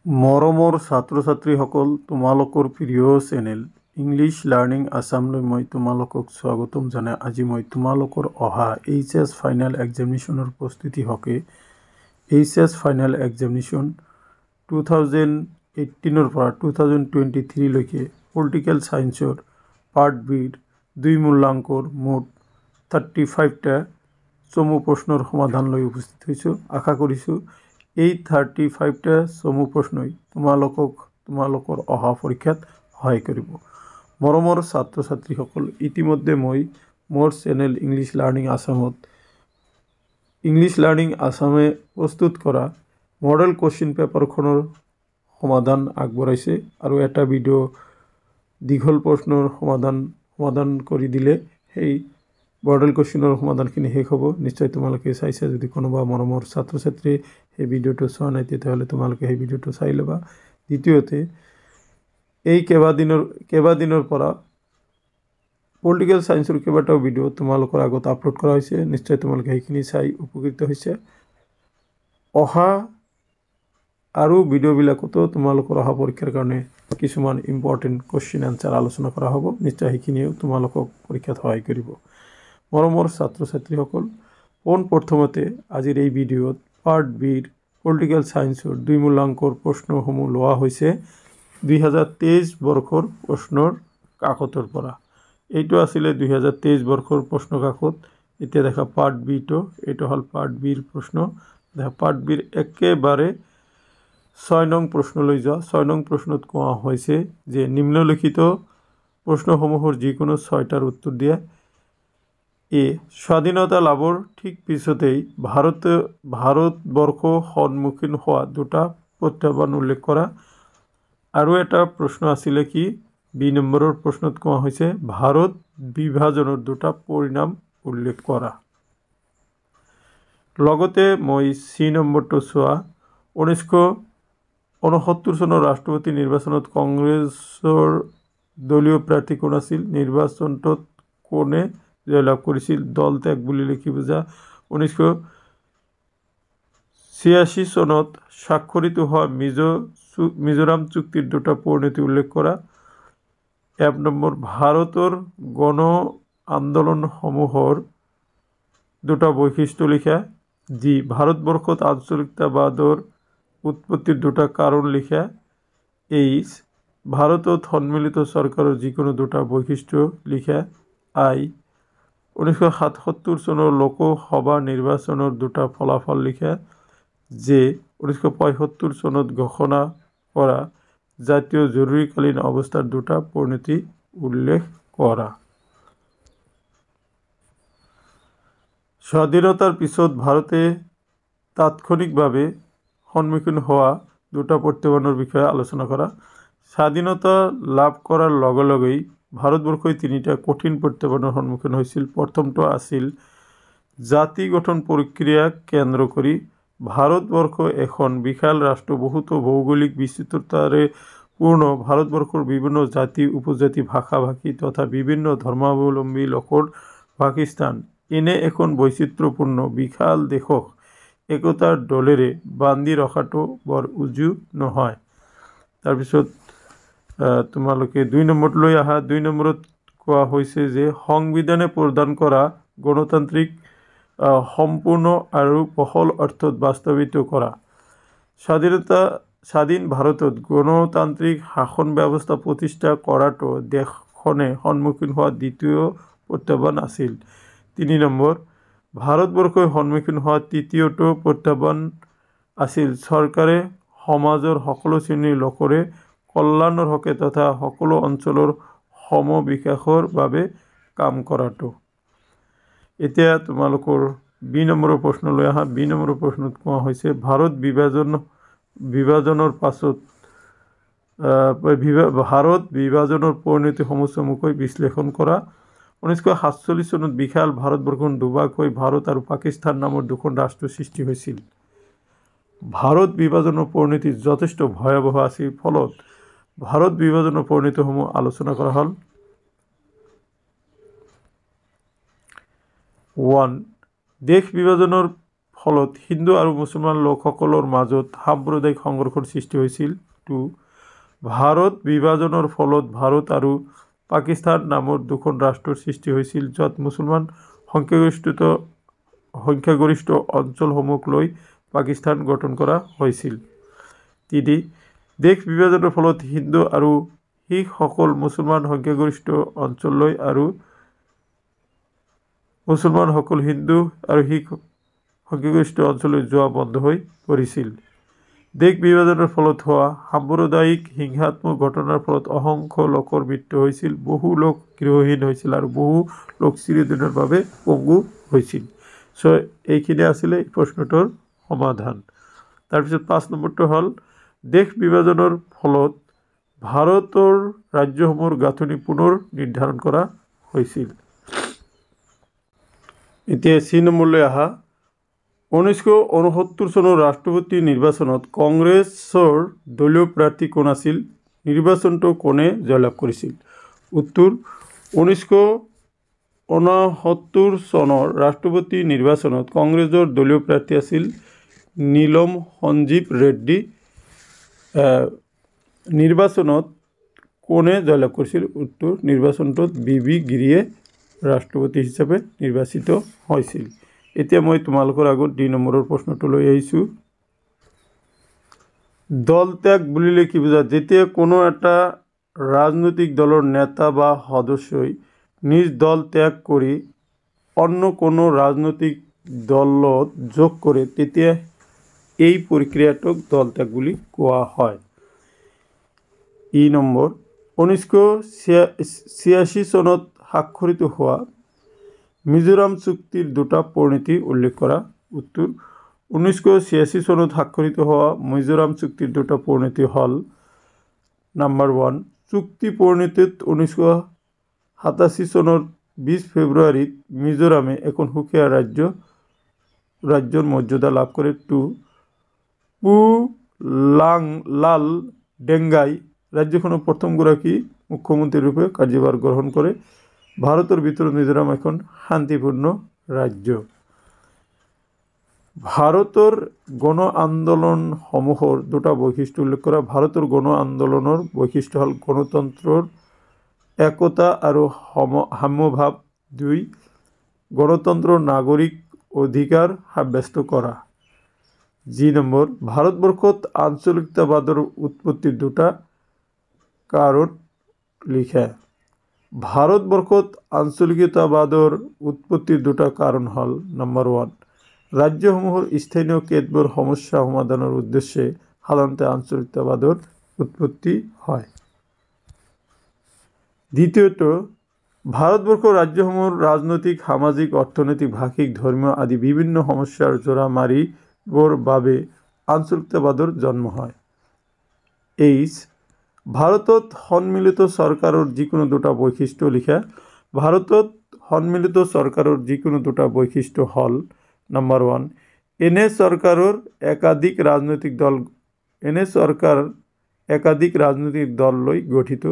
মৰমৰ ছাত্ৰ ছাত্ৰীসকল, তোমালোকৰ প্ৰিয় চেনেল ইংলিছ লাৰ্ণিং আছামলৈ মই তোমালোকক স্বাগতম জনাই আজি মই তোমালোকৰ অহা এইচএছ ফাইনেল এক্সামিনেশ্যনৰ প্ৰস্তুতি হকে এইচএছ ফাইনেল এক্সামিনেশ্যন 2018 পৰা 2023 লৈকে পলিটিকেল সায়েন্সৰ পাৰ্ট বিৰ 2 মূল্যাংকৰ মুঠ 35টা চমু প্ৰশ্নৰ সমাধান লৈ উপস্থিত হৈছোঁ। আশা কৰিছোঁ এই 35টা চমু প্ৰশ্নই তোমালোকৰ অহা পৰীক্ষাত সহায় কৰিব। মৰমৰ ছাত্ৰ ছাত্ৰীসকল, ইতিমধ্যে মই মোৰ চেনেল ইংলিছ লাৰ্ণিং আছামে প্ৰস্তুত কৰা মডেল কুৱেশ্যন পেপাৰখনৰ সমাধান আগবঢ়াইছে আৰু এটা ভিডিঅ' দীঘল প্ৰশ্নৰ সমাধান কৰি দিলে সেই মডেল কুৱেশ্যনৰ সমাধানখিনি শেষ হ'ব। নিশ্চয় তোমালোকে চাইছা, যদি কোনোবা মৰমৰ ছাত্ৰ ছাত্ৰীয়ে সেই ভিডিঅ'টো চোৱা নাই তেতিয়াহ'লে তোমালোকে সেই ভিডিঅ'টো চাই ল'বা। দ্বিতীয়তে, এই কেইবাদিনৰ পৰা পলিটিকেল সায়েন্সৰ কেইবাটাও ভিডিঅ' তোমালোকৰ আগত আপলোড কৰা হৈছে। নিশ্চয় তোমালোকে সেইখিনি চাই উপকৃত হৈছে। অহা আৰু ভিডিঅ'বিলাকতো তোমালোকৰ অহা পৰীক্ষাৰ কাৰণে কিছুমান ইম্পৰ্টেণ্ট কুৱেশ্যন এনচাৰ আলোচনা কৰা হ'ব। নিশ্চয় সেইখিনিও তোমালোকক পৰীক্ষাত সহায় কৰিব। মৰমৰ ছাত্ৰ ছাত্ৰীসকল, পোনপ্ৰথমতে আজিৰ এই ভিডিঅ'ত পাৰ্ট বিৰ পলিটিকেল সায়েন্সৰ 2 মূল্যাংকৰ প্ৰশ্নসমূহ লোৱা হৈছে 2023 বৰ্ষৰ প্ৰশ্নৰ কাকতৰ পৰা। এইটো আছিলে 2023 বৰ্ষৰ প্ৰশ্ন কাকত। এতিয়া দেখা পাৰ্ট বিটো, এইটো হ'ল পাৰ্ট বিৰ প্ৰশ্ন। দেখা পাৰ্ট বিৰ একেবাৰে 6 নং প্ৰশ্নলৈ যোৱা। 6 নং প্ৰশ্নত কোৱা হৈছে যে নিম্নলিখিত প্ৰশ্নসমূহৰ যিকোনো 6টাৰ উত্তৰ দিয়া। স্বাধীনতা লাভৰ ঠিক পিছতেই ভাৰতবৰ্ষ সন্মুখীন হোৱা 2টা প্ৰত্যাহ্বান উল্লেখ কৰা। আৰু এটা প্ৰশ্ন আছিলে কি, বি নম্বৰৰ প্ৰশ্নত কোৱা হৈছে ভাৰত বিভাজনৰ 2টা পৰিণাম উল্লেখ কৰা। লগতে মই চি নম্বৰটো চোৱা, 1969 চনৰ ৰাষ্ট্ৰপতি নিৰ্বাচনত কংগ্ৰেছৰ দলীয় প্ৰাৰ্থী কোন আছিল? নিৰ্বাচনটোত কোনে জয়লাভ কৰিছিল? দল ত্যাগ বুলিলে কি বুজা? 1986 চনত স্বাক্ষৰিত হোৱা মিজোৰাম চুক্তিৰ 2টা পৰিণতি উল্লেখ কৰা। 1 নম্বৰ, ভাৰতৰ গণ আন্দোলনসমূহৰ 2টা বৈশিষ্ট্য লিখা। জি, ভাৰতবৰ্ষত আঞ্চলিকতাবাদৰ উৎপত্তিৰ 2টা কাৰণ লিখা। এইচ, ভাৰতত সন্মিলিত চৰকাৰৰ যিকোনো 2টা বৈশিষ্ট্য লিখা। আই, 1977 চনৰ লোকসভা নিৰ্বাচনৰ 2টা ফলাফল লিখা। জে, 1975 চনত ঘোষণা কৰা জাতীয় জৰুৰীকালীন অৱস্থাৰ 2টা পৰিণতি উল্লেখ কৰা। স্বাধীনতাৰ পিছত ভাৰতে তাৎক্ষণিকভাৱে সন্মুখীন হোৱা 2টা প্ৰত্যাহ্বানৰ বিষয়ে আলোচনা কৰা। স্বাধীনতা লাভ কৰাৰ লগে লগেই ভাৰতবৰ্ষই 3টা কঠিন প্ৰত্যাহ্বানৰ সন্মুখীন হৈছিল। প্ৰথমটো আছিল জাতি গঠন প্ৰক্ৰিয়াক কেন্দ্ৰ কৰি ভাৰতবৰ্ষ এখন বিশাল ৰাষ্ট্ৰ, বহুতো ভৌগোলিক বিচিত্ৰতাৰে পূৰ্ণ ভাৰতবৰ্ষৰ বিভিন্ন জাতি উপজাতি ভাষা ভাষী তথা বিভিন্ন ধৰ্মাৱলম্বী লোকৰ বাসস্থান। এনে এখন বৈচিত্ৰ্যপূৰ্ণ বিশাল দেশক একতাৰ ডোলেৰে বান্ধি ৰখাটো বৰ উজু নহয়। তাৰপিছত তোমালোকে 2 নম্বৰলৈ আহা। 2 নম্বৰত কোৱা হৈছে যে সংবিধানে প্ৰদান কৰা গণতান্ত্ৰিক সম্পূৰ্ণ আৰু বহল অৰ্থত বাস্তৱায়িত কৰা। স্বাধীন ভাৰতত গণতান্ত্ৰিক শাসন ব্যৱস্থা প্ৰতিষ্ঠা কৰাটো দেশখনে সন্মুখীন হোৱা দ্বিতীয় প্ৰত্যাহ্বান আছিল। 3 নম্বৰ, ভাৰতবৰ্ষই সন্মুখীন হোৱা তৃতীয়টো প্ৰত্যাহ্বান আছিল চৰকাৰে সমাজৰ সকলো শ্ৰেণীৰ লোকৰে কল্যাণৰ হকে তথা সকলো অঞ্চলৰ সমবিকাশৰ বাবে কাম কৰাটো। এতিয়া তোমালোকৰ বি নম্বৰৰ প্ৰশ্নলৈ আহা। বি নম্বৰৰ প্ৰশ্নত কোৱা হৈছে ভাৰত বিভাজনৰ পৰিণতিসমূহ চমুকৈ বিশ্লেষণ কৰা। 1947 চনত বিশাল ভাৰতবৰ্ষখন দুভাগ হৈ ভাৰত আৰু পাকিস্তান নামৰ 2খন ৰাষ্ট্ৰ সৃষ্টি হৈছিল। ভাৰত বিভাজনৰ পৰিণতি যথেষ্ট ভয়াৱহ আছিল। ফলত ভাৰত বিভাজনৰ পৰিণতিসমূহ আলোচনা কৰা হ'ল। 1. দেশ বিভাজনৰ ফলত হিন্দু আৰু মুছলমান লোকসকলৰ মাজত সাম্প্ৰদায়িক সংঘৰ্ষৰ সৃষ্টি হৈছিল। 2. ভাৰত বিভাজনৰ ফলত ভাৰত আৰু পাকিস্তান নামৰ দুখন ৰাষ্ট্ৰৰ সৃষ্টি হৈছিল, য'ত মুছলমান সংখ্যাগৰিষ্ঠ অঞ্চলসমূহক লৈ পাকিস্তান গঠন কৰা হৈছিল। 3. দেশ বিভাজনৰ ফলত হিন্দু আৰু শিখসকল মুছলমান সংখ্যাগৰিষ্ঠ অঞ্চললৈ আৰু মুছলমানসকল হিন্দু আৰু শিখ সংখ্যাগৰিষ্ঠ অঞ্চললৈ যোৱা বন্ধ হৈ পৰিছিল। দেশ বিভাজনৰ ফলত হোৱা সাম্প্ৰদায়িক হিংসাত্মক ঘটনাৰ ফলত অসংখ্য লোকৰ মৃত্যু হৈছিল, বহু লোক গৃহহীন হৈছিল আৰু বহু লোক চিৰদিনৰ বাবে পংগু হৈছিল। চ' এইখিনি আছিলে এই প্ৰশ্নটোৰ সমাধান। তাৰপিছত 5 নম্বৰটো হ'ল দেশ বিভাজনৰ ফলত ভাৰতৰ ৰাজ্যসমূহৰ গাঁথনি পুনৰ নিৰ্ধাৰণ কৰা হৈছিল। এতিয়া C নম্বৰলৈ আহা। 1969 চনৰ ৰাষ্ট্ৰপতি নিৰ্বাচনত কংগ্ৰেছৰ দলীয় প্ৰাৰ্থী কোন আছিল? নিৰ্বাচনটো কোনে জয়লাভ কৰিছিল? উত্তৰ: 1969 চনৰ ৰাষ্ট্ৰপতি নিৰ্বাচনত কংগ্ৰেছৰ দলীয় প্ৰাৰ্থী আছিল নীলম সঞ্জীৱ ৰেড্ডী। নিৰ্বাচনত কোনে জয়লাভ কৰিছিল? উত্তৰ: নিৰ্বাচনটোত বি গিৰিয়ে ৰাষ্ট্ৰপতি হিচাপে নিৰ্বাচিত হৈছিল। এতিয়া মই তোমালোকৰ আগত 2 নম্বৰৰ প্ৰশ্নটো লৈ আহিছোঁ। দল ত্যাগ বুলিলে কি বুজা? যেতিয়া কোনো এটা ৰাজনৈতিক দলৰ নেতা বা সদস্যই নিজ দল ত্যাগ কৰি অন্য কোনো ৰাজনৈতিক দলত যোগ কৰে, তেতিয়া এই প্ৰক্ৰিয়াটোক দল ত্যাগ বুলি কোৱা হয়। ই নম্বৰ: 1986 চনত স্বাক্ষৰিত হোৱা মিজোৰাম চুক্তিৰ 2টা পৰিণতি উল্লেখ কৰা। উত্তৰ: 1986 চনত স্বাক্ষৰিত হোৱা মিজোৰাম চুক্তিৰ 2টা পৰিণতি হ'ল: নম্বৰ 1, চুক্তি পৰিণতিত 1987 চনৰ 20 ফেব্ৰুৱাৰীত মিজোৰামে এখন সুকীয়া ৰাজ্যৰ মৰ্যাদা লাভ কৰে। 2, পু লাল ডেংগাই ৰাজ্যখনৰ প্ৰথমগৰাকী মুখ্যমন্ত্ৰী ৰূপে কাৰ্যভাৰ গ্ৰহণ কৰে। ভাৰতৰ ভিতৰত মিজোৰাম এখন শান্তিপূৰ্ণ ৰাজ্য। ভাৰতৰ গণ আন্দোলনসমূহৰ 2টা বৈশিষ্ট্য উল্লেখ কৰা। ভাৰতৰ গণ আন্দোলনৰ বৈশিষ্ট্য হ'ল গণতন্ত্ৰৰ একতা আৰু সাম্যভাৱ। 2, গণতন্ত্ৰৰ নাগৰিক অধিকাৰ সাব্যস্ত কৰা। জি নম্বৰ: ভাৰতবৰ্ষত আঞ্চলিকতাবাদৰ উৎপত্তিৰ 2টা কাৰণ লিখা। ভাৰতবৰ্ষত আঞ্চলিকতাবাদৰ উৎপত্তিৰ 2টা কাৰণ হ'ল: নম্বৰ 1, ৰাজ্যসমূহৰ স্থানীয় কেতবোৰ সমস্যা সমাধানৰ উদ্দেশ্যে সাধাৰণতে আঞ্চলিকতাবাদৰ উৎপত্তি হয়। দ্বিতীয়টো, ভাৰতবৰ্ষৰ ৰাজ্যসমূহৰ ৰাজনৈতিক, সামাজিক, অৰ্থনৈতিক, ভাষিক, ধৰ্মীয় আদি বিভিন্ন সমস্যাৰ জোৰা মাৰিবৰ বাবে আঞ্চলিকতাবাদৰ জন্ম হয়। ভাৰতত সন্মিলিত চৰকাৰৰ যিকোনো 2টা বৈশিষ্ট্য লিখা। ভাৰতত সন্মিলিত চৰকাৰৰ যিকোনো 2টা বৈশিষ্ট্য হ'ল: নম্বৰ 1, এনে চৰকাৰ একাধিক ৰাজনৈতিক দল লৈ গঠিত।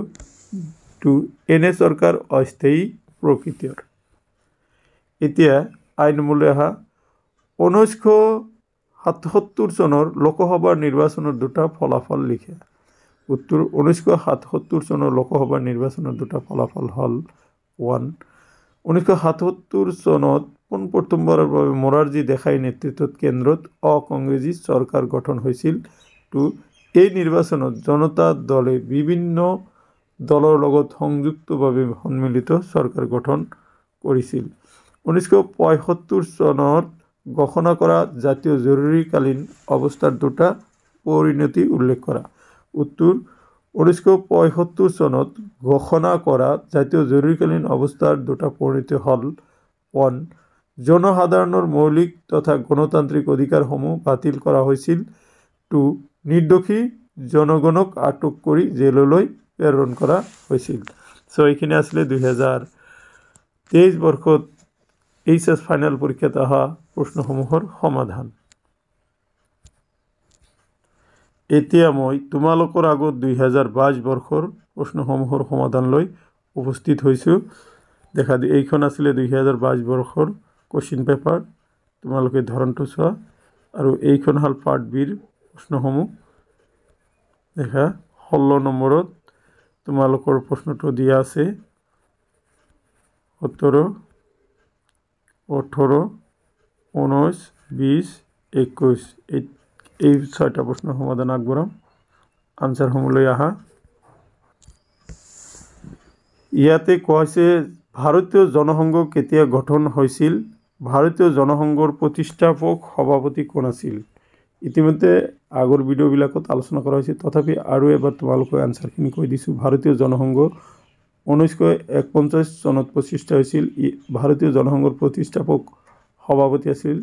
2, এনে চৰকাৰ অস্থায়ী প্ৰকৃতিৰ। এতিয়া 8 নম্বৰলৈ আহা। 1977 চনৰ লোকসভাৰ নিৰ্বাচনৰ 2টা ফলাফল লিখা। উত্তৰ: 1977 চনৰ লোকসভাৰ নিৰ্বাচনৰ 2টা ফলাফল হ'ল: 1, 1977 চনত পোনপ্ৰথমবাৰৰ বাবে মোৰাৰজী দেশাইৰ নেতৃত্বত কেন্দ্ৰত অ-কংগ্ৰেছী চৰকাৰ গঠন হৈছিল। 2, এই নিৰ্বাচনত জনতা দলে বিভিন্ন দলৰ লগত সংযুক্তভাৱে সন্মিলিত চৰকাৰ গঠন কৰিছিল। 1975 চনত ঘোষণা কৰা জাতীয় জৰুৰীকালীন অৱস্থাৰ 2টা পৰিণতি উল্লেখ কৰা। উত্তৰ: 1975 চনত ঘোষণা কৰা জাতীয় জৰুৰীকালীন অৱস্থাৰ 2টা পৰিণতি হ'ল: 1, জনসাধাৰণৰ মৌলিক তথা গণতান্ত্ৰিক অধিকাৰসমূহ বাতিল কৰা হৈছিল। 2, নিৰ্দোষী জনগণক আটক কৰি জেললৈ প্ৰেৰণ কৰা হৈছিল। চ' এইখিনি আছিলে 2023 বৰ্ষত HS ফাইনেল পৰীক্ষাত অহা প্ৰশ্নসমূহৰ সমাধান। এতিয়া মই তোমালোকৰ আগত 2022 বৰ্ষৰ প্ৰশ্নসমূহৰ সমাধান লৈ উপস্থিত হৈছোঁ। এইখন আছিলে 2022 বৰ্ষৰ কুৱেশ্যন পেপাৰ। তোমালোকে ধৰণটো চোৱা আৰু এইখন হ'ল পাৰ্ট বিৰ প্ৰশ্নসমূহ দেখা 16 নম্বৰত তোমালোকৰ প্ৰশ্নটো দিয়া আছে 17 18 19 20 21 এই 6টা প্ৰশ্নৰ সমাধান আগবঢ়াম আনসাৰসমূহলৈ আহা ইয়াতে কোৱা হৈছে ভাৰতীয় জনসংঘ কেতিয়া গঠন হৈছিল ভাৰতীয় জনসংঘৰ প্ৰতিষ্ঠাপক সভাপতি কোন আছিল ইতিমধ্যে আগৰ ভিডিঅ'বিলাকত আলোচনা কৰা হৈছে তথাপি আৰু এবাৰ তোমালোকক আনসাৰখিনি কৈ দিছোঁ ভাৰতীয় জনসংঘ 1949 চনত প্ৰতিষ্ঠা হৈছিল ভাৰতীয় জনসংঘৰ প্ৰতিষ্ঠাপক সভাপতি আছিল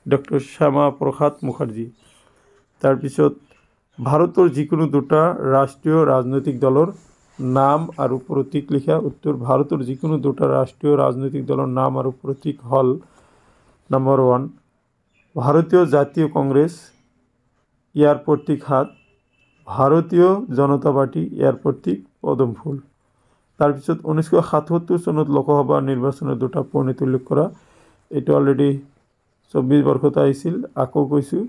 ডক্টৰ শ্যামা প্ৰসাদ মুখাৰ্জী তাৰপিছত ভাৰতৰ যিকোনো দুটা ৰাষ্ট্ৰীয় ৰাজনৈতিক দলৰ নাম আৰু প্ৰতীক লিখা উত্তৰ ভাৰতৰ যিকোনো দুটা ৰাষ্ট্ৰীয় ৰাজনৈতিক দলৰ নাম আৰু প্ৰতীক হল নম্বৰ 1 ভাৰতীয় জাতীয় কংগ্ৰেছ ইয়াৰ প্ৰতীক হাত ভাৰতীয় জনতা পাৰ্টি ইয়াৰ প্ৰতীক পদম ফুল তাৰপিছত 1977 চনত লোকসভা নিৰ্বাচনৰ দুটা পইণ্ট উল্লেখ কৰা এইটো অলৰেডি 24 বৰ্ষত আহিছিল আকৌ কৈছোঁ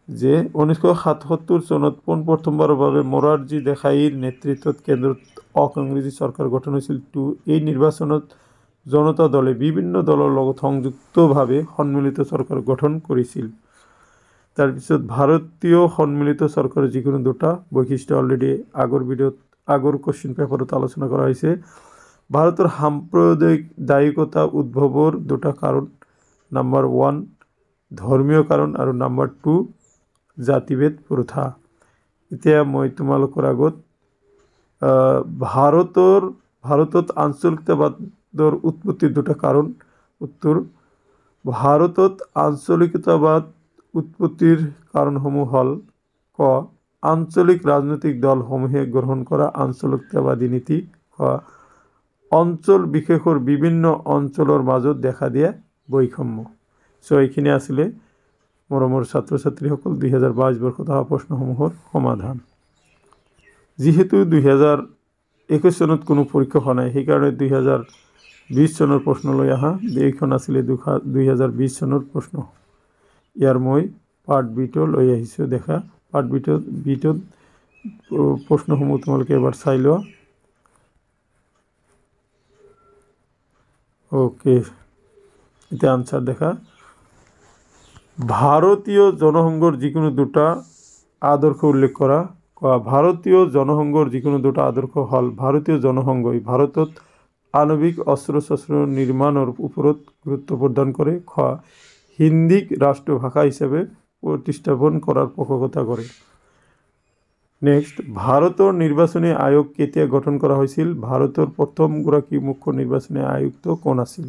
যে 1977 চনত প্ৰথমবাৰৰ বাবে মোৰাৰজী দেশাইৰ নেতৃত্বত কেন্দ্ৰত অকংগ্ৰেছী চৰকাৰ গঠন হৈছিল এই নিৰ্বাচনত জনতা দলে বিভিন্ন দলৰ লগত সংযুক্তভাৱে সন্মিলিত চৰকাৰ গঠন কৰিছিল তাৰপিছত ভাৰতীয় সন্মিলিত চৰকাৰৰ যিকোনো দুটা বৈশিষ্ট্য অলৰেডি আগৰ ভিডিঅ'ত আগৰ কোশ্চেন পেপাৰত আলোচনা কৰা হৈছে ভাৰতৰ সাম্প্ৰদায়িকতা উদ্ভৱৰ দুটা কাৰণ নম্বৰ 1 ধৰ্মীয় কাৰণ আৰু নম্বৰ 2 জাতিভেদ প্ৰথা এতিয়া মই তোমালোকৰ আগত ভাৰতত আঞ্চলিকতাবাদৰ উৎপত্তিৰ দুটা কাৰণ উত্তৰ ভাৰতত আঞ্চলিকতাবাদ উৎপত্তিৰ কাৰণসমূহ হল ক আঞ্চলিক ৰাজনৈতিক দলসমূহে গ্ৰহণ কৰা আঞ্চলিকতাবাদী নীতি ক অঞ্চল বিশেষৰ বিভিন্ন অঞ্চলৰ মাজত দেখা দিয়া বৈষম্য সো এইখিনি আছিলে মৰমৰ ছাত্ৰ ছাত্ৰীসকল 2022 বৰ্ষত অহা প্ৰশ্নসমূহৰ সমাধান যেহেতু 2021 চনত কোনো পৰীক্ষা হোৱা নাই সেইকাৰণে 2020 চনৰ প্ৰশ্নলৈ আহা এইখন আছিলে 2020 চনৰ প্ৰশ্ন ইয়াৰ মই পাৰ্ট বিটো লৈ আহিছোঁ দেখা পাৰ্ট বিটোত প্ৰশ্নসমূহ তোমালোকে এবাৰ চাই লোৱা ওকে এটা আনসাৰ দেখা ভাৰতীয় জনসংঘৰ যিকোনো দুটা আদৰ্শ উল্লেখ কৰা ভাৰতীয় জনসংঘৰ যিকোনো দুটা আদৰ্শ হল ভাৰতীয় জনসংঘই ভাৰতত আণৱিক অস্ত্ৰ শস্ত্ৰ নিৰ্মাণৰ ওপৰত গুৰুত্ব প্ৰদান কৰে হিন্দীক ৰাষ্ট্ৰীয় ভাষা হিচাপে প্ৰতিষ্ঠাপন কৰাৰ পোষকতা কৰে নেক্সট ভাৰতৰ নিৰ্বাচনী আয়োগ কেতিয়া গঠন কৰা হৈছিল ভাৰতৰ প্ৰথমগৰাকী মুখ্য নিৰ্বাচনী আয়ুক্ত কোন আছিল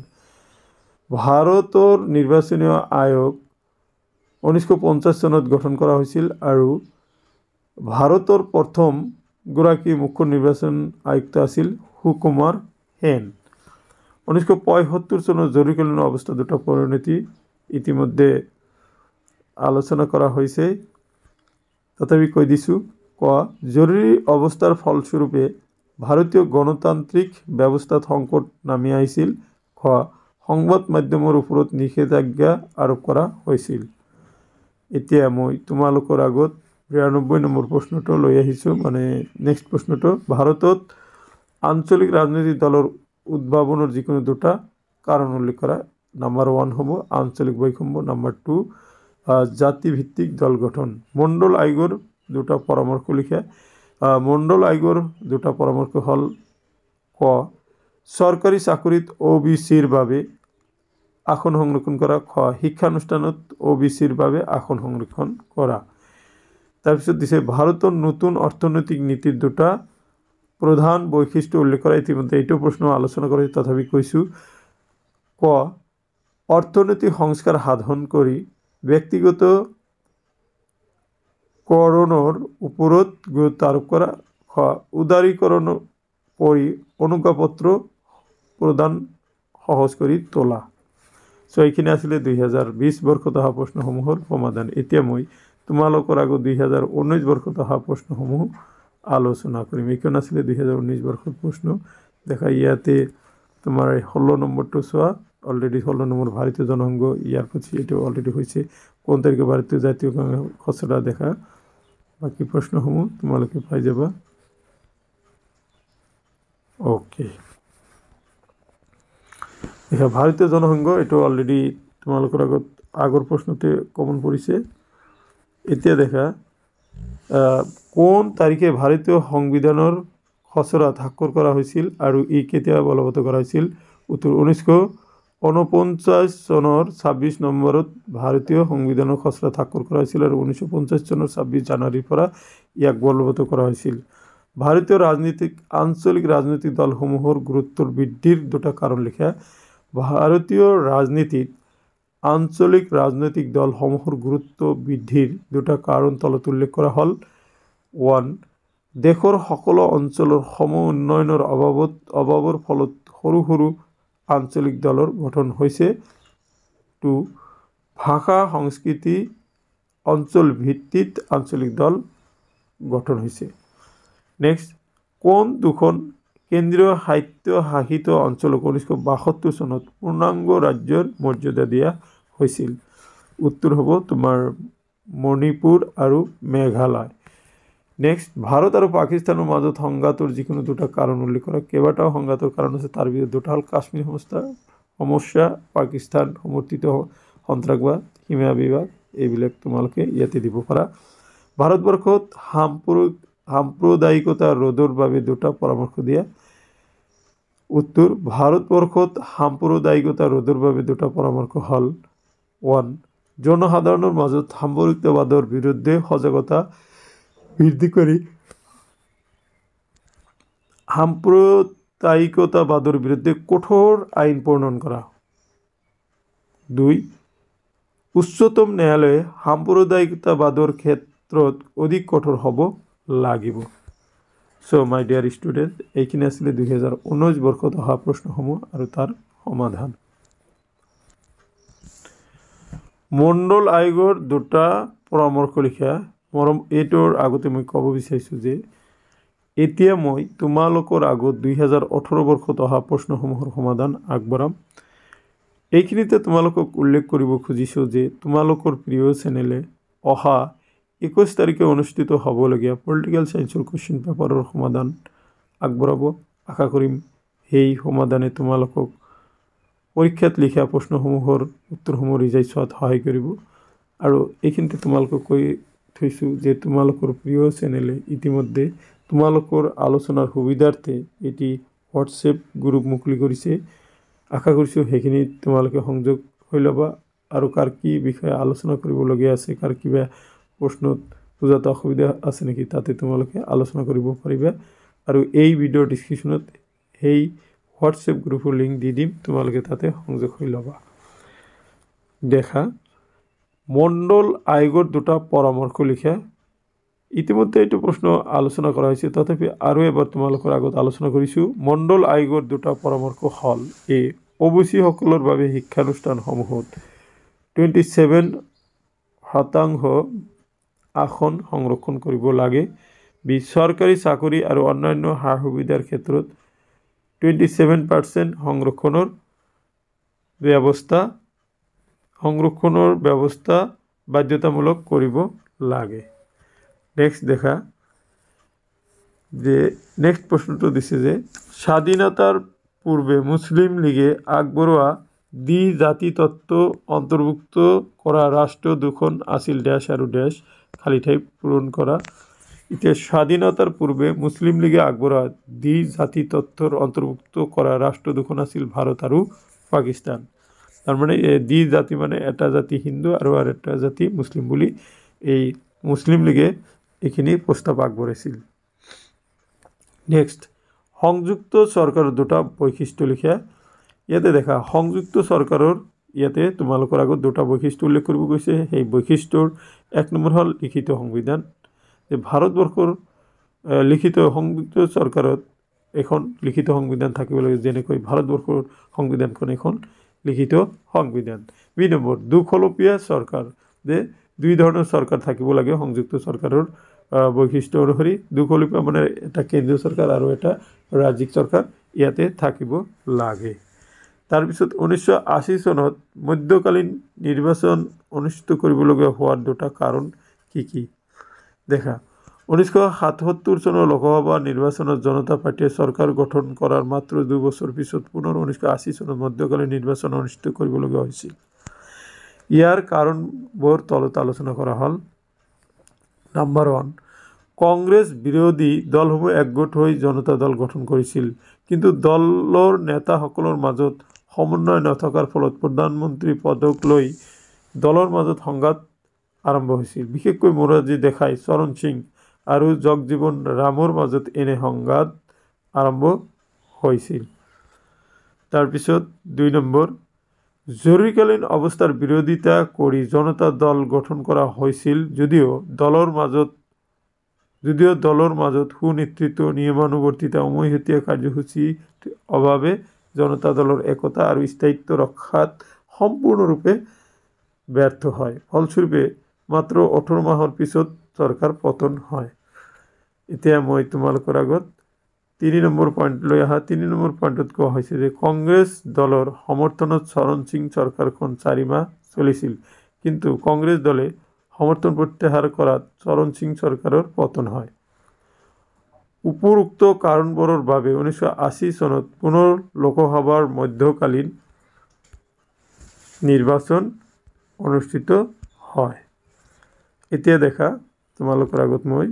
ভাৰতৰ নিৰ্বাচনী আয়োগ 1950 চনত গঠন কৰা হৈছিল আৰু ভাৰতৰ প্ৰথম গৰাকী মুখ্য নিৰ্বাচন আয়ুক্ত আছিল সুকুমাৰ সেন 1975 চনত জৰুৰীকালীন অৱস্থা দুটা পৰিণতি ইতিমধ্যে আলোচনা কৰা হৈছে তথাপি কৈ দিছোঁ জৰুৰী অৱস্থাৰ ফলস্বৰূপে ভাৰতীয় গণতান্ত্ৰিক ব্যৱস্থাত সংকট নামি আহিছিল সংবাদ মাধ্যমৰ ওপৰত নিষেধাজ্ঞা আৰোপ কৰা হৈছিল এতিয়া মই তোমালোকৰ আগত 92 নম্বৰ প্ৰশ্নটো লৈ আহিছোঁ মানে নেক্সট প্ৰশ্নটো ভাৰতত আঞ্চলিক ৰাজনৈতিক দলৰ উদ্ভাৱনৰ যিকোনো দুটা কাৰণ উল্লেখ কৰা নম্বৰ 1 হ'ব আঞ্চলিক বৈষম্য নম্বৰ 2 জাতিভিত্তিক দল গঠন মণ্ডল আয়োগৰ দুটা পৰামৰ্শ লিখা মণ্ডল আয়োগৰ দুটা পৰামৰ্শ হল ক চৰকাৰী চাকৰিত OBCৰ বাবে আসন সংৰক্ষণ কৰা শিক্ষানুষ্ঠানত OBCৰ বাবে আসন সংৰক্ষণ কৰা তাৰপিছত দিছে ভাৰতৰ নতুন অৰ্থনৈতিক নীতিৰ দুটা প্ৰধান বৈশিষ্ট্য উল্লেখ কৰা ইতিমধ্যে এইটো প্ৰশ্ন আলোচনা কৰি তথাপি কৈছোঁ ক অৰ্থনৈতিক সংস্কাৰ সাধন কৰি ব্যক্তিগত কৰণৰ ওপৰত গুৰুত্ব আৰোপ কৰা উদাৰীকৰণ কৰি অনুজ্ঞাপত্ৰ প্ৰদান সহজ কৰি তোলা সো এইখিনি আছিলে 2020 বৰ্ষত অহা প্ৰশ্নসমূহৰ সমাধান এতিয়া মই তোমালোকৰ আগত 2019 বৰ্ষত অহা প্ৰশ্নসমূহ আলোচনা কৰিম এইখন আছিলে 2019 বৰ্ষৰ প্ৰশ্ন দেখা ইয়াতে তোমাৰ 16 নম্বৰটো চোৱা অলরেডি 16 নম্বর ভারতীয় জনসংঘ ইয়ার পছি এটা অলরেডি হয়েছে কোন তারিখে ভারতীয় জাতীয় খসড়া দেখা বাকি প্রশ্নসমূহ তোমালোকে পাই যাবা ওকে দেখা ভারতীয় জনসংঘ এটা অলরেডি তোমালোকৰ আগত আগৰ প্ৰশ্নতে কমন পৰিছে এতিয়া দেখা কোন তাৰিখে ভাৰতীয় সংবিধানৰ খচৰাত স্বাক্ষৰ কৰা হৈছিল আৰু ই কেতিয়া বলবৎ কৰা হৈছিল উত্তৰ 1949 চনৰ 26 নম্বৰত ভাৰতীয় সংবিধানৰ খচৰাত স্বাক্ষৰ কৰা হৈছিল আৰু 1950 চনৰ 26 জানুৱাৰীৰ পৰা ইয়াক বলবৎ কৰা হৈছিল ভাৰতীয় আঞ্চলিক ৰাজনৈতিক দলসমূহৰ গুৰুত্বৰ বৃদ্ধিৰ দুটা কাৰণ লিখা ভাৰতীয় ৰাজনীতিত আঞ্চলিক ৰাজনৈতিক দলসমূহৰ গুৰুত্ব বৃদ্ধিৰ দুটা কাৰণ তলত উল্লেখ কৰা হ'ল 1 দেশৰ সকলো অঞ্চলৰ সম উন্নয়নৰ অভাৱৰ ফলত সৰু সৰু আঞ্চলিক দলৰ গঠন হৈছে 2 ভাষা সংস্কৃতি অঞ্চল ভিত্তিত আঞ্চলিক দল গঠন হৈছে নেক্সট কোন দুখন কেন্দ্ৰীয় সাহিত্য শাসিত অঞ্চলক 1972 চনত পূৰ্ণাংগ ৰাজ্যৰ মৰ্যাদা দিয়া হৈছিল উত্তৰ হ'ব তোমাৰ মণিপুৰ আৰু মেঘালয় নেক্সট ভাৰত আৰু পাকিস্তানৰ মাজত সংঘাতৰ যিকোনো দুটা কাৰণ উল্লেখ কৰা কেইবাটাও সংঘাতৰ কাৰণ আছে তাৰ ভিতৰত দুটা হ'ল কাশ্মীৰ সমস্যা পাকিস্তান সমৰ্থিত সন্ত্ৰাসবাদ সীমা বিবাদ এইবিলাক তোমালোকে ইয়াতে দিব পাৰা ভাৰতবৰ্ষত সাম্প্ৰদায়িকতা ৰোধৰ বাবে দুটা পৰামৰ্শ দিয়া উত্তৰ ভাৰতবৰ্ষত সাম্প্ৰদায়িকতা ৰোধৰ বাবে দুটা পৰামৰ্শ হ'ল 1 জনসাধাৰণৰ মাজত সাম্প্ৰদায়িকতাবাদৰ বিৰুদ্ধে সজাগতা বৃদ্ধি কৰি সাম্প্ৰদায়িকতাবাদৰ বিৰুদ্ধে কঠোৰ আইন প্ৰণয়ন কৰা 2 উচ্চতম ন্যায়ালয়ে সাম্প্ৰদায়িকতাবাদৰ ক্ষেত্ৰত অধিক কঠোৰ হ'ব লাগিব সো মাই ডিয়াৰ ষ্টুডেণ্ট এইখিনি আছিল 2019 বৰ্ষত অহা প্ৰশ্নসমূহ আৰু তাৰ সমাধান মণ্ডল আয়োগৰ দুটা পৰামৰ্শ লিখা মৰম এইটোৰ আগতে মই ক'ব বিচাৰিছোঁ যে এতিয়া মই তোমালোকৰ আগত 2018 বৰ্ষত অহা প্ৰশ্নসমূহৰ সমাধান আগবঢ়াম এইখিনিতে তোমালোকক উল্লেখ কৰিব খুজিছোঁ যে তোমালোকৰ প্ৰিয় চেনেলে অহা 21 তাৰিখে অনুষ্ঠিত হ'বলগীয়া পলিটিকেল সায়েন্সৰ কোৱেশ্চন পেপাৰৰ সমাধান আগবঢ়াব আশা কৰিম সেই সমাধানে তোমালোকক পৰীক্ষাত লিখা প্ৰশ্নসমূহৰ উত্তৰসমূহ ৰিভাইজ হোৱাত সহায় কৰিব আৰু এইখিনিতে তোমালোকক কৈ থৈছোঁ যে তোমালোকৰ প্ৰিয় চেনেলে ইতিমধ্যে তোমালোকৰ আলোচনাৰ সুবিধাৰ্থে এটি হোৱাটছএপ গ্ৰুপ মুকলি কৰিছে আশা কৰিছোঁ সেইখিনি তোমালোকে সংযোগ হৈ ল'বা আৰু কাৰ কি বিষয়ে আলোচনা কৰিবলগীয়া আছে কাৰ কিবা প্ৰশ্নত বুজাত অসুবিধা আছে নেকি তাতে তোমালোকে আলোচনা কৰিব পাৰিবা আৰু এই ভিডিঅ'ৰ ডিসক্ৰিপশ্যনত সেই হোৱাটছএপ গ্ৰুপৰ লিংক দি দিম তোমালোকে তাতে সংযোগ হৈ ল'বা দেখা মণ্ডল আয়োগৰ দুটা পৰামৰ্শ লিখা ইতিমধ্যে এইটো প্ৰশ্ন আলোচনা কৰা হৈছে তথাপি আৰু এবাৰ তোমালোকৰ আগত আলোচনা কৰিছোঁ মণ্ডল আয়োগৰ দুটা পৰামৰ্শ হ'ল এ অবৈচীসকলৰ বাবে শিক্ষানুষ্ঠানসমূহত 27% আসন সংৰক্ষণ কৰিব লাগে বি চৰকাৰী চাকৰি আৰু অন্যান্য সা সুবিধাৰ ক্ষেত্ৰত 27% সংৰক্ষণৰ ব্যৱস্থা বাধ্যতামূলক কৰিব লাগে নেক্সট দেখা যে নেক্সট প্ৰশ্নটো দিছে যে স্বাধীনতাৰ পূৰ্বে মুছলিম লীগে আগবঢ়োৱা জাতি তত্ত্ব অন্তৰ্ভুক্ত কৰা ৰাষ্ট্ৰ দুখন আছিল ড্যাশ আৰু ড্যাশ খালি ঠাই পূৰণ কৰা এতিয়া স্বাধীনতাৰ পূৰ্বে মুছলিম লীগে আগবঢ়োৱা জাতি তত্ত্বৰ অন্তৰ্ভুক্ত কৰা ৰাষ্ট্ৰ দুখন আছিল ভাৰত আৰু পাকিস্তান তাৰ মানে জাতি মানে এটা জাতি হিন্দু আৰু এটা জাতি মুছলিম বুলি এই মুছলিম লীগে এইখিনি প্ৰস্তাৱ আগবঢ়াইছিল নেক্সট সংযুক্ত চৰকাৰৰ দুটা বৈশিষ্ট্য লিখা ইয়াতে দেখা সংযুক্ত চৰকাৰৰ ইয়াতে তোমালোকৰ আগত দুটা বৈশিষ্ট্য উল্লেখ কৰিব গৈছে সেই বৈশিষ্ট্যৰ এক নম্বৰ হ'ল লিখিত সংবিধান যে ভাৰতবৰ্ষৰ লিখিত সংযুক্ত চৰকাৰত এখন লিখিত সংবিধান থাকিব লাগে যেনেকৈ ভাৰতবৰ্ষৰ সংবিধানখন এখন লিখিত সংবিধান বি নম্বৰ দুখলপীয়া চৰকাৰ যে দুই ধৰণৰ চৰকাৰ থাকিব লাগে সংযুক্ত চৰকাৰৰ বৈশিষ্ট্য অনুসৰি দুখলপীয়া মানে এটা কেন্দ্ৰীয় চৰকাৰ আৰু এটা ৰাজ্যিক চৰকাৰ ইয়াতে থাকিব লাগে তাৰপিছত 1980 চনত মধ্যকালীন নিৰ্বাচন অনুষ্ঠিত কৰিবলগীয়া হোৱাৰ দুটা কাৰণ কি দেখা। 1977 চনৰ লোকসভা নিৰ্বাচনত জনতা পাৰ্টিয়ে চৰকাৰ গঠন কৰাৰ মাত্ৰ 2 বছৰ পিছত পুনৰ 1980 চনত মধ্যকালীন নিৰ্বাচন অনুষ্ঠিত কৰিবলগীয়া হৈছিল। ইয়াৰ কাৰণবোৰ তলত আলোচনা কৰা হ'ল। নাম্বাৰ 1, কংগ্ৰেছ বিৰোধী দলসমূহ একগোট হৈ জনতা দল গঠন কৰিছিল, কিন্তু দলৰ নেতাসকলৰ মাজত সমন্বয় নথকাৰ ফলত প্ৰধানমন্ত্ৰী পদক লৈ দলৰ মাজত সংঘাত আৰম্ভ হৈছিল। বিশেষকৈ মোৰাৰজী দেশাই, চৰণ সিং আৰু জগজীৱন ৰামৰ মাজত এনে সংঘাত আৰম্ভ হৈছিল। তাৰপিছত 2 নম্বৰ, জৰুৰীকালীন অৱস্থাৰ বিৰোধিতা কৰি জনতা দল গঠন কৰা হৈছিল যদিও দলৰ মাজত সুনেতৃত্ব, নিয়মানুৱৰ্তিতা, উমৈহতীয়া কাৰ্যসূচীৰ অভাৱে জনতা দলৰ একতা আৰু স্থায়িত্ব ৰক্ষাত সম্পূৰ্ণৰূপে ব্যৰ্থ হয়। ফলস্বৰূপে মাত্ৰ 18 মাহৰ পিছত চৰকাৰ পতন হয়। এতিয়া মই তোমালোকৰ আগত 3 নম্বৰ পইণ্ট লৈ অহা। 3 নম্বৰ পইণ্টত কোৱা হৈছে যে কংগ্ৰেছ দলৰ সমৰ্থনত চৰণ সিং চৰকাৰখন 4 মাহ চলিছিল, কিন্তু কংগ্ৰেছ দলে সমৰ্থন প্ৰত্যাহাৰ কৰাত চৰণ সিং চৰকাৰৰ পতন হয়। উপৰোক্ত কাৰণবোৰৰ বাবে 1980 চনত পুনৰ লোকসভাৰ মধ্যকালীন নিৰ্বাচন অনুষ্ঠিত হয়। এতিয়া দেখা তোমালোকৰ আগত মই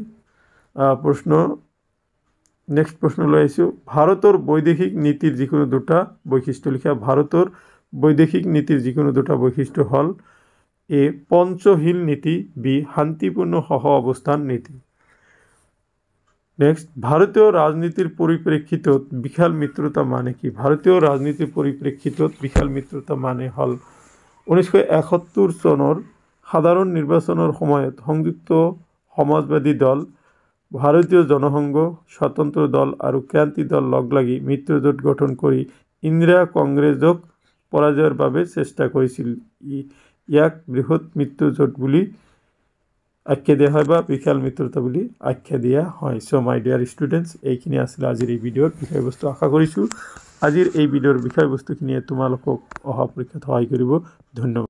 নেক্সট প্ৰশ্ন লৈ আহিছোঁ। ভাৰতৰ বৈদেশিক নীতিৰ যিকোনো 2টা বৈশিষ্ট্য লিখা। ভাৰতৰ বৈদেশিক নীতিৰ যিকোনো 2টা বৈশিষ্ট্য হ'ল: A, পঞ্চশীল নীতি, B, শান্তিপূৰ্ণ সহ অৱস্থান নীতি। নেক্সট, ভাৰতীয় ৰাজনীতিৰ পৰিপ্ৰেক্ষিতত বিশাল মিত্ৰতা মানে কি? ভাৰতীয় ৰাজনীতিৰ পৰিপ্ৰেক্ষিতত বিশাল মিত্ৰতা মানে হ'ল 1971 চনৰ সাধাৰণ নিৰ্বাচনৰ সময়ত সংযুক্ত সমাজবাদী দল, ভাৰতীয় জনসংঘ, স্বতন্ত্ৰ দল আৰু ক্ৰান্তি দল লগলাগি মিত্ৰজোঁট গঠন কৰি ইন্দিৰা কংগ্ৰেছক পৰাজয়ৰ বাবে চেষ্টা কৰিছিল। ইয়াক বৃহৎ মিত্ৰজোঁট বুলি আখ্যা দিয়া হয় বা বিশাল মিত্ৰতা বুলি আখ্যা দিয়া হয়। চ' মাই ডিয়াৰ ষ্টুডেণ্টছ, এইখিনি আছিল আজিৰ এই ভিডিঅ'ৰ বিষয়বস্তু। আশা কৰিছোঁ আজিৰ এই ভিডিঅ'ৰ বিষয়বস্তুখিনিয়ে তোমালোকক অহা পৰীক্ষাত সহায় কৰিব। ধন্যবাদ।